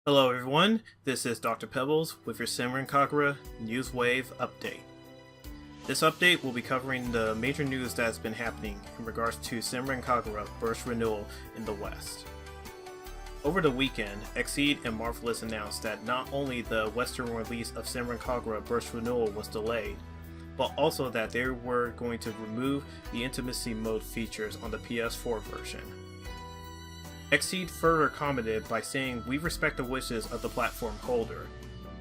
Hello everyone, this is Dr. Pebbles with your Senran Kagura News Wave update. This update will be covering the major news that has been happening in regards to Senran Kagura Burst Renewal in the West. Over the weekend, Exceed and Marvelous announced that not only the Western release of Senran Kagura Burst Renewal was delayed, but also that they were going to remove the intimacy mode features on the PS4 version. Exceed further commented by saying, "We respect the wishes of the platform holder,"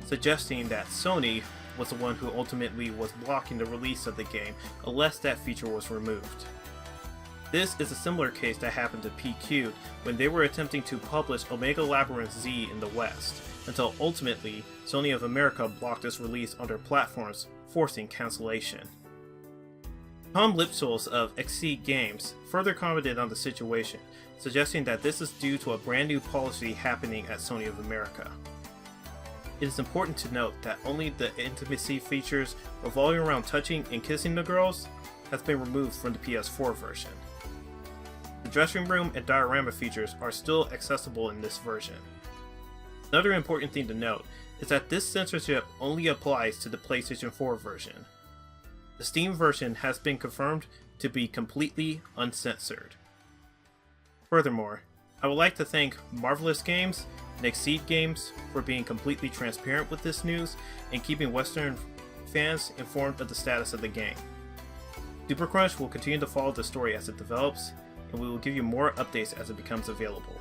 suggesting that Sony was the one who ultimately was blocking the release of the game unless that feature was removed. This is a similar case that happened to PQ when they were attempting to publish Omega Labyrinth Z in the West, until ultimately Sony of America blocked its release on their platforms, forcing cancellation. Tom Lipschultz of Exceed Games further commented on the situation, suggesting that this is due to a brand new policy happening at Sony of America. It is important to note that only the intimacy features revolving around touching and kissing the girls has been removed from the PS4 version. The dressing room and diorama features are still accessible in this version. Another important thing to note is that this censorship only applies to the PlayStation 4 version. The Steam version has been confirmed to be completely uncensored. Furthermore, I would like to thank Marvelous Games and Exceed Games for being completely transparent with this news and keeping Western fans informed of the status of the game. Supercrunch will continue to follow the story as it develops, and we will give you more updates as it becomes available.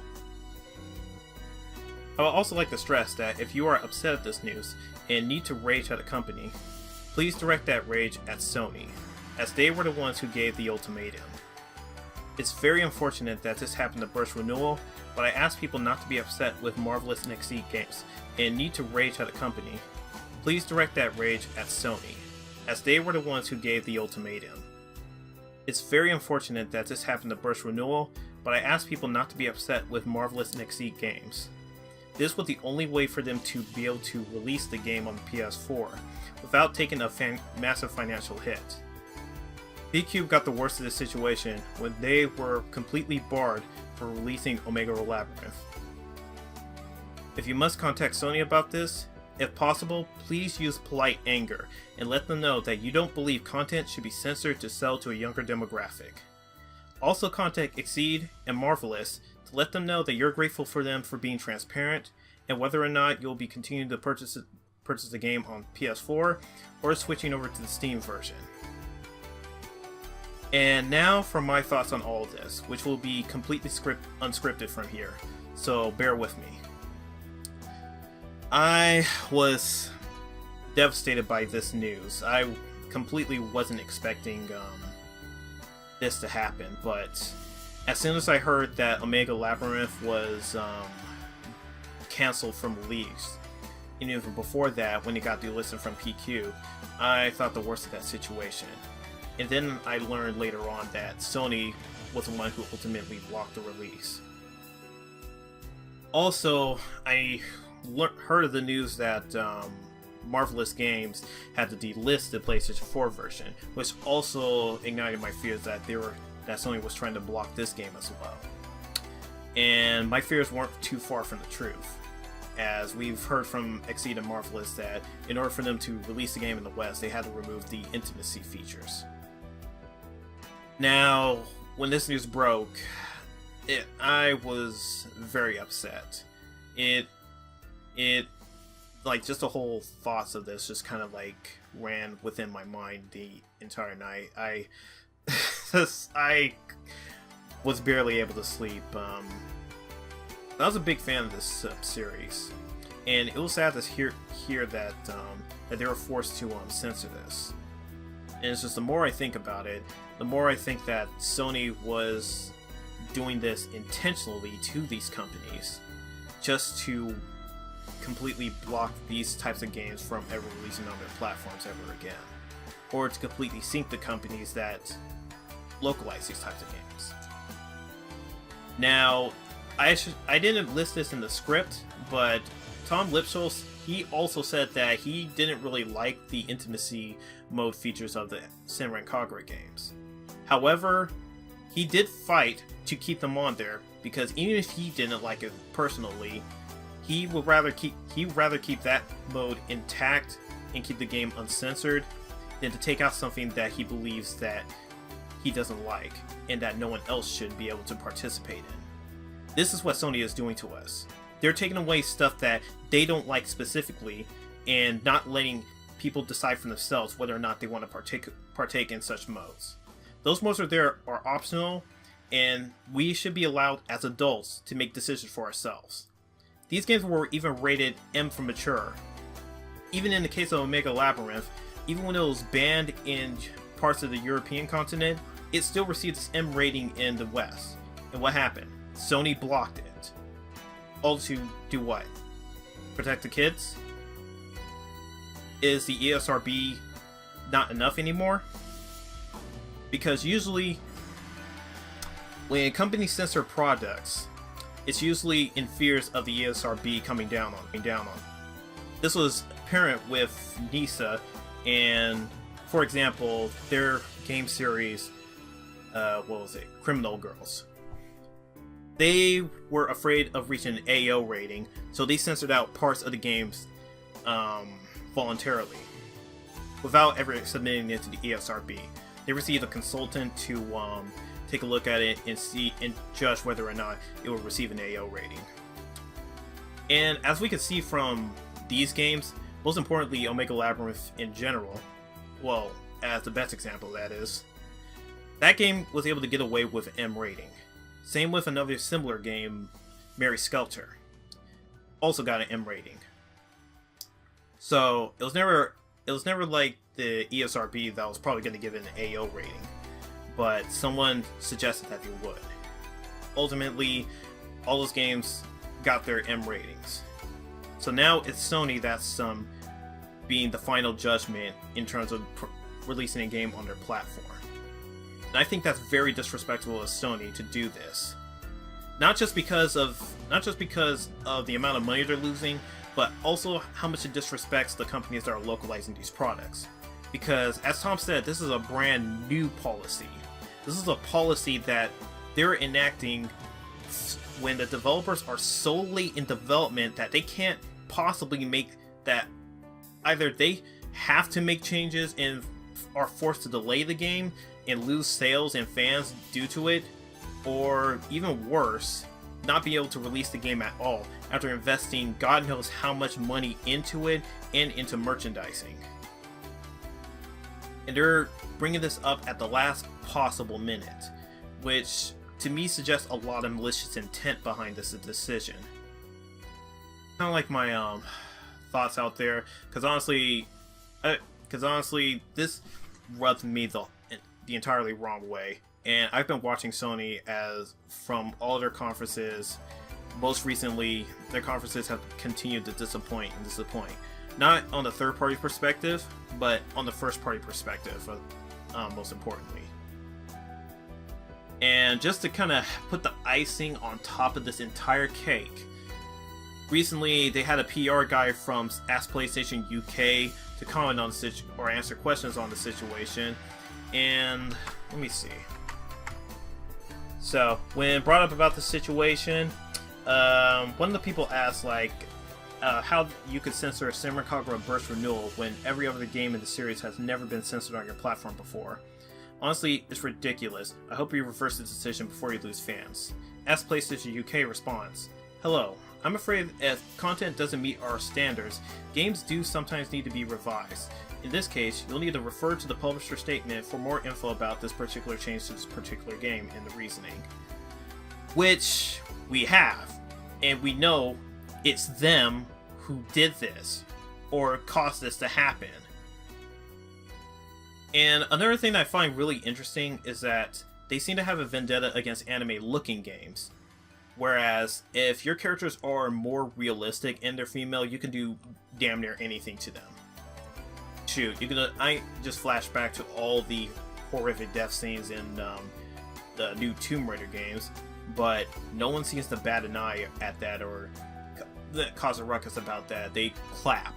I would also like to stress that if you are upset at this news and need to rage at a company, please direct that rage at Sony, as they were the ones who gave the ultimatum. It's very unfortunate that this happened to Burst Renewal, but I ask people not to be upset with Marvelous and Exceed Games and need to rage at a company. Please direct that rage at Sony, as they were the ones who gave the ultimatum. It's very unfortunate that this happened to Burst Renewal, but I ask people not to be upset with Marvelous and Exceed Games. This was the only way for them to be able to release the game on the PS4 without taking a massive financial hit. PQ got the worst of this situation when they were completely barred for releasing Omega Labyrinth. If you must contact Sony about this, if possible, please use polite anger and let them know that you don't believe content should be censored to sell to a younger demographic. Also contact Exceed and Marvelous to let them know that you're grateful for them for being transparent and whether or not you'll be continuing to purchase the game on PS4 or switching over to the Steam version. And now for my thoughts on all of this, which will be completely unscripted from here, so bear with me. I was devastated by this news. I completely wasn't expecting this to happen, but as soon as I heard that Omega Labyrinth was cancelled from release, and even before that, when it got delisted from PQ, I thought the worst of that situation. And then I learned later on that Sony was the one who ultimately blocked the release. Also, I heard of the news that Marvelous Games had to delist the PlayStation 4 version, which also ignited my fears that Sony was trying to block this game as well. And my fears weren't too far from the truth, as we've heard from Exceed and Marvelous that in order for them to release the game in the West, they had to remove the intimacy features. Now, when this news broke, I was very upset. Like, just the whole thoughts of this just kind of like ran within my mind the entire night. I was barely able to sleep. I was a big fan of this series, and it was sad to hear that they were forced to censor this. And it's just the more I think about it, the more I think that Sony was doing this intentionally to these companies just to completely block these types of games from ever releasing on their platforms ever again, or to completely sink the companies that localize these types of games. Now, I didn't list this in the script, but Tom Lipschultz, he also said that he didn't really like the intimacy mode features of the Senran Kagura games. However, he did fight to keep them on there, because even if he didn't like it personally, he'd rather keep that mode intact and keep the game uncensored than to take out something that he believes that he doesn't like and that no one else should be able to participate in. This is what Sony is doing to us. They're taking away stuff that they don't like specifically and not letting people decide for themselves whether or not they want to partake in such modes. Those modes are optional, and we should be allowed as adults to make decisions for ourselves. These games were even rated M for mature. Even in the case of Omega Labyrinth, even when it was banned in parts of the European continent, it still received its M rating in the West. And what happened? Sony blocked it. All to do what? Protect the kids? Is the ESRB not enough anymore? Because usually, when companies censor products, it's usually in fears of the ESRB coming down on. This was apparent with NISA and, for example, their game series, Criminal Girls. They were afraid of reaching an AO rating, so they censored out parts of the games voluntarily, without ever submitting it to the ESRB. They received a consultant to take a look at it and judge whether or not it will receive an AO rating. And as we can see from these games, most importantly Omega Labyrinth in general, well, as the best example that is, that game was able to get away with an M rating. Same with another similar game, Mary Skelter. Also got an M rating. So it was never like the ESRB that was probably going to give it an AO rating, but someone suggested that they would. Ultimately, all those games got their M ratings. So now it's Sony that's being the final judgment in terms of releasing a game on their platform. And I think that's very disrespectful of Sony to do this. Not just because of the amount of money they're losing, but also how much it disrespects the companies that are localizing these products. Because, as Tom said, this is a brand new policy. This is a policy that they're enacting when the developers are so late in development that they can't possibly make that. Either they have to make changes and are forced to delay the game and lose sales and fans due to it, or even worse, not be able to release the game at all after investing God knows how much money into it and into merchandising. And they're bringing this up at the last possible minute, which to me suggests a lot of malicious intent behind this decision. Kind of like my thoughts out there, because honestly, this rubs me the entirely wrong way. And I've been watching Sony as from all their conferences. Most recently, their conferences have continued to disappoint. Not on the third-party perspective, but on the first-party perspective, most importantly. And just to kind of put the icing on top of this entire cake, recently they had a PR guy from Ask PlayStation UK to comment on the or answer questions on the situation. And let me see. So, when brought up about the situation, one of the people asked, how you could censor Senran Kagura Burst Renewal when every other game in the series has never been censored on your platform before. Honestly, it's ridiculous. I hope you reverse the decision before you lose fans. As PlayStation UK responds, hello, I'm afraid if content doesn't meet our standards, games do sometimes need to be revised. In this case, you'll need to refer to the publisher statement for more info about this particular change to this particular game and the reasoning. Which we have, and we know it's them who did this, or caused this to happen. And another thing that I find really interesting is that they seem to have a vendetta against anime-looking games. Whereas, if your characters are more realistic and they're female, you can do damn near anything to them. Shoot, I just flash back to all the horrific death scenes in the new Tomb Raider games, but no one seems to bat an eye at that or cause a ruckus about that. They clap.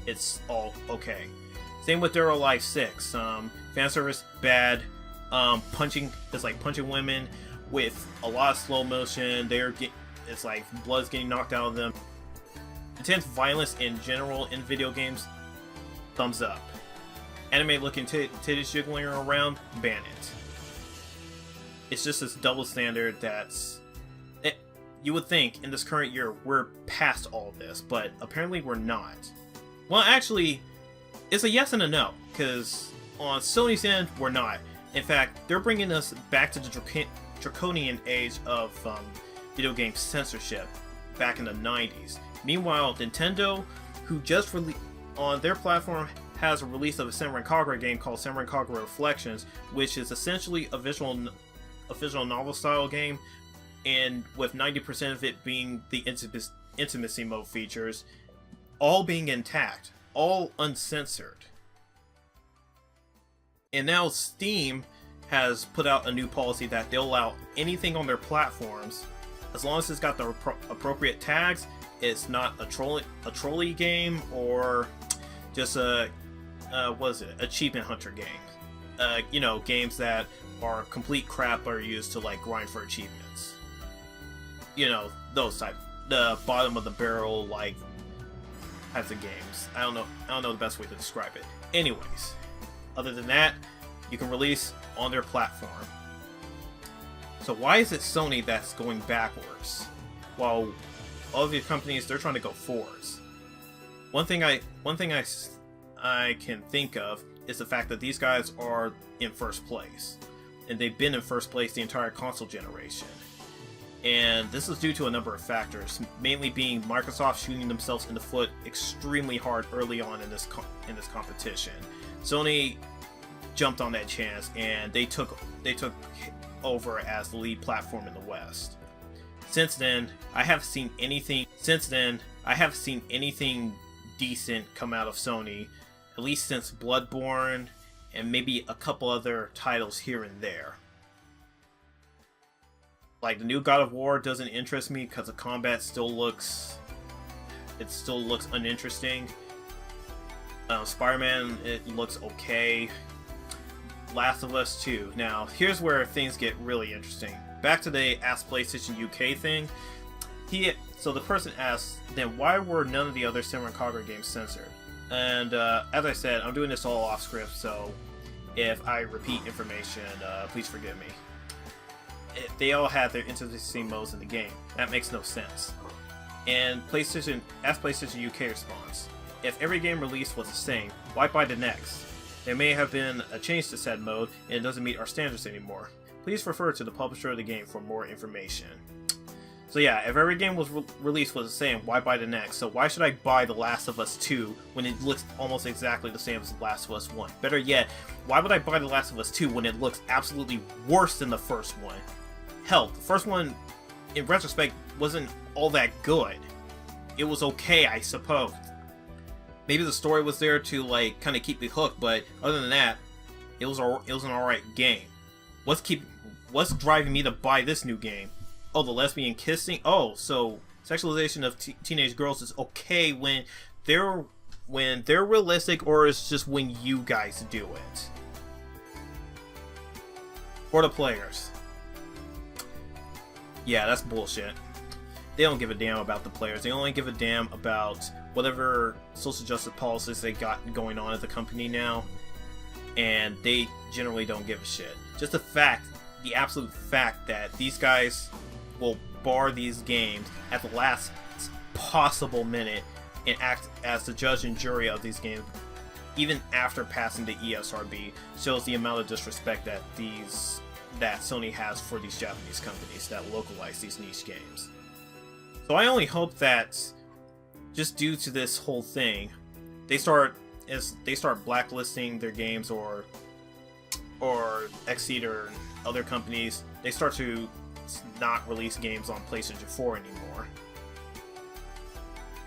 It's all okay. Same with Dead or Alive 6. Fanservice, bad. Punching is like punching women with a lot of slow motion. it's like blood's getting knocked out of them. Intense violence in general in video games, thumbs up. Anime looking titties jiggling around, ban it. It's just this double standard that's... you would think in this current year we're past all this, but apparently we're not. Well, actually, it's a yes and a no, because on Sony's end, we're not. In fact, they're bringing us back to the draconian age of video game censorship back in the 90s. Meanwhile, Nintendo, who just on their platform has a release of a Senran Kagura game called Senran Kagura Reflections, which is essentially a visual novel style game, and with 90% of it being the intimacy mode features, all being intact, all uncensored. And now Steam has put out a new policy that they'll allow anything on their platforms, as long as it's got the appropriate tags. It's not a trolley game or just a achievement hunter game. You know, games that are complete crap are used to like grind for achievements. You know, those type, the bottom of the barrel like types of games. I don't know the best way to describe it. Anyways, other than that, you can release on their platform. So why is it Sony that's going backwards, while all of these companies, they're trying to go forwards? One thing I can think of is the fact that these guys are in first place, and they've been in first place the entire console generation. And this is due to a number of factors, mainly being Microsoft shooting themselves in the foot extremely hard early on in this competition. Sony jumped on that chance, and they took over as the lead platform in the West. Since then, I haven't seen anything decent come out of Sony, at least since Bloodborne and maybe a couple other titles here and there. Like, the new God of War doesn't interest me because the combat still looks uninteresting. Spider-Man, it looks okay. Last of Us 2. Now, here's where things get really interesting. Back to the Ask PlayStation UK thing. So the person asked, then why were none of the other Senran Kagura games censored? And as I said, I'm doing this all off script, so if I repeat information, please forgive me. They all had their intimacy modes in the game. That makes no sense. And PlayStation UK responds, if every game released was the same, why buy the next? There may have been a change to said mode, and it doesn't meet our standards anymore. Please refer to the publisher of the game for more information. So yeah, if every game was released was the same, why buy the next? So why should I buy The Last of Us 2 when it looks almost exactly the same as The Last of Us 1? Better yet, why would I buy The Last of Us 2 when it looks absolutely worse than the first one? Hell, the first one, in retrospect, wasn't all that good. It was okay, I suppose. Maybe the story was there to like kind of keep me hooked, but other than that, it was an alright game. What's driving me to buy this new game? Oh, the lesbian kissing. Oh, so sexualization of teenage girls is okay when they're realistic, or it's just when you guys do it. For the players. Yeah, that's bullshit. They don't give a damn about the players. They only give a damn about whatever social justice policies they got going on at the company now. And they generally don't give a shit. Just the absolute fact that these guys will bar these games at the last possible minute and act as the judge and jury of these games, even after passing the ESRB, shows the amount of disrespect that Sony has for these Japanese companies that localize these niche games. So I only hope that, just due to this whole thing, they start blacklisting their games, or Exceed or other companies, they start to not release games on PlayStation 4 anymore.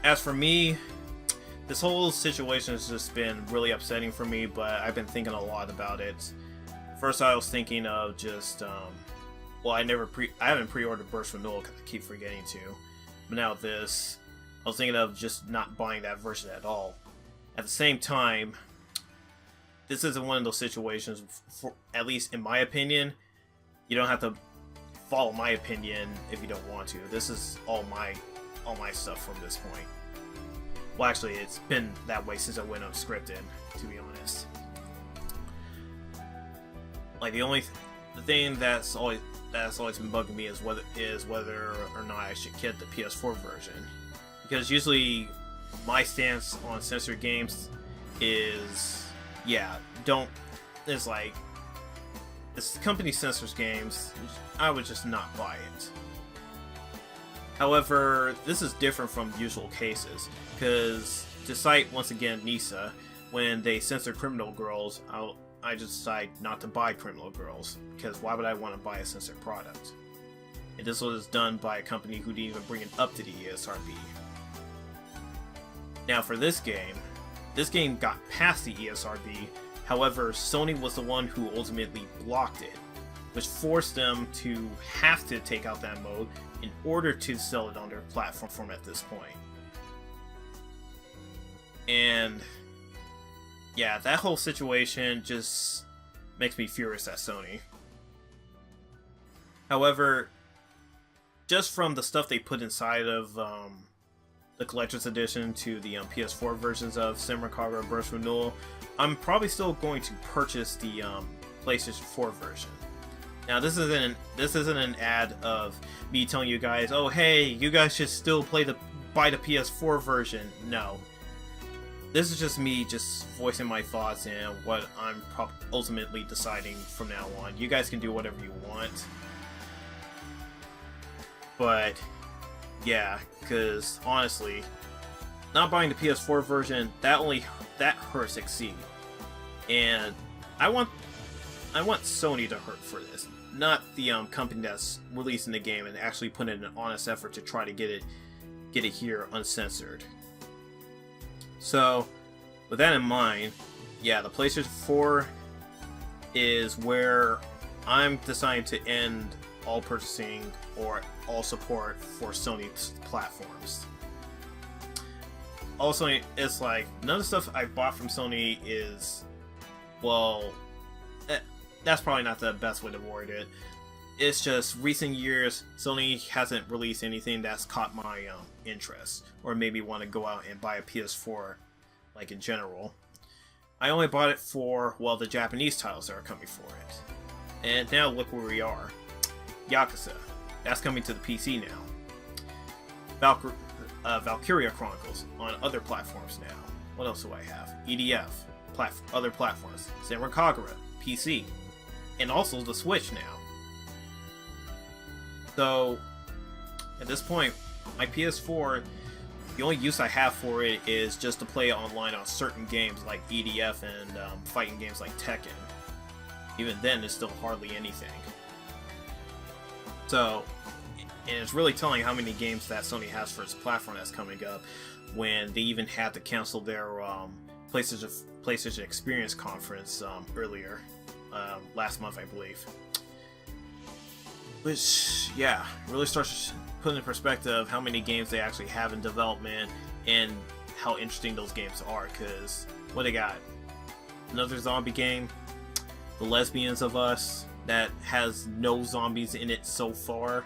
As for me, this whole situation has just been really upsetting for me, but I've been thinking a lot about it. First, I was thinking of just, well, I haven't pre-ordered Burst Renewal because I keep forgetting to. But now this, I was thinking of just not buying that version at all. At the same time, this isn't one of those situations, at least in my opinion, you don't have to follow my opinion if you don't want to. This is all my stuff from this point. Well, actually, it's been that way since I went unscripted, to be honest. Like the thing that's always been bugging me is whether or not I should get the PS4 version, because usually my stance on censored games is, yeah, it's like, this company censors games, I would just not buy it. However, this is different from usual cases, because to cite once again Nisa, when they censor Criminal Girls, I just decide not to buy Criminal Girls, because why would I want to buy a censored product? And this was done by a company who didn't even bring it up to the ESRB. Now for this game got past the ESRB, however, Sony was the one who ultimately blocked it, which forced them to have to take out that mode in order to sell it on their platform at this point. And yeah, that whole situation just makes me furious at Sony. However, just from the stuff they put inside of the Collector's Edition to the PS4 versions of Senran Kagura Burst Renewal, I'm probably still going to purchase the PlayStation 4 version. Now, this isn't an ad of me telling you guys, oh hey, you guys should still buy the PS4 version. No. This is just me just voicing my thoughts and what I'm ultimately deciding from now on. You guys can do whatever you want. But yeah, because honestly, not buying the PS4 version, that hurts Exceed. And I want Sony to hurt for this, not the company that's releasing the game and actually putting in an honest effort to try to get it here uncensored. So, with that in mind, yeah, the PlayStation 4 is where I'm deciding to end all purchasing or all support for Sony's platforms. Also, it's like, none of the stuff I bought from Sony is, well, that's probably not the best way to word it. It's just recent years, Sony hasn't released anything that's caught my interest, or maybe want to go out and buy a PS4, like in general. I only bought it for, well, the Japanese titles that are coming for it. And now look where we are. Yakuza, that's coming to the PC now. Valkyria Chronicles on other platforms now. What else do I have? EDF, other platforms. Senran Kagura, PC, and also the Switch now. So, at this point, my PS4, the only use I have for it is just to play online on certain games like EDF and fighting games like Tekken. Even then, it's still hardly anything. So, and it's really telling how many games that Sony has for its platform that's coming up, when they even had to cancel their PlayStation Experience conference earlier, last month, I believe. Which, yeah, really starts putting in perspective how many games they actually have in development and how interesting those games are. Because what they got? Another zombie game, The Lesbians of Us, that has no zombies in it so far.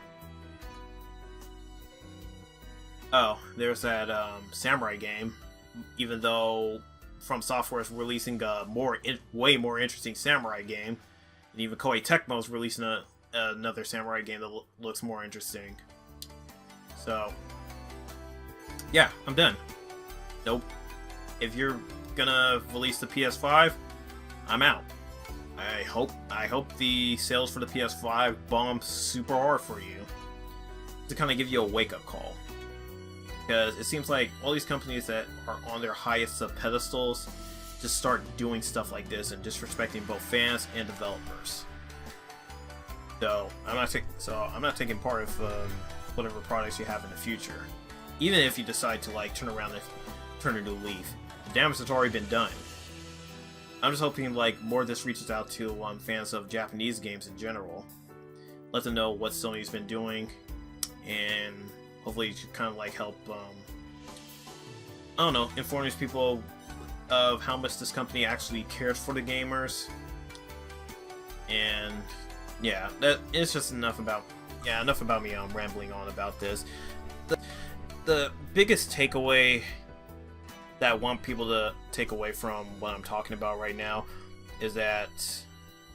Oh, there's that samurai game. Even though From Software is releasing a way more interesting samurai game, and even Koei Tecmo is releasing another samurai game that looks more interesting. So, yeah, I'm done. Nope. If you're gonna release the PS5, I'm out. I hope the sales for the PS5 bomb super hard for you, to kind of give you a wake-up call. Because it seems like all these companies that are on their highest of pedestals just start doing stuff like this and disrespecting both fans and developers. So I'm not taking part of whatever products you have in the future, even if you decide to like turn around and turn a new leaf. The damage has already been done. I'm just hoping like more of this reaches out to fans of Japanese games in general. Let them know what Sony's been doing, and hopefully it should kind of like help, I don't know, inform these people of how much this company actually cares for the gamers. And yeah, that is just enough about yeah, enough about me rambling on about this. The biggest takeaway that I want people to take away from what I'm talking about right now is that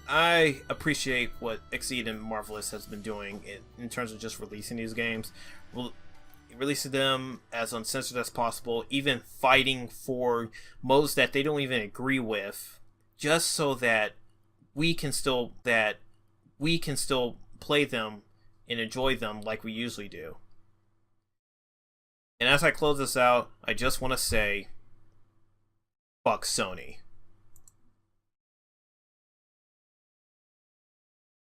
I appreciate what Exceed and Marvelous has been doing in terms of just releasing these games. Releasing them as uncensored as possible, even fighting for modes that they don't even agree with, just so that we can still play them and enjoy them like we usually do. And as I close this out, I just want to say, fuck Sony.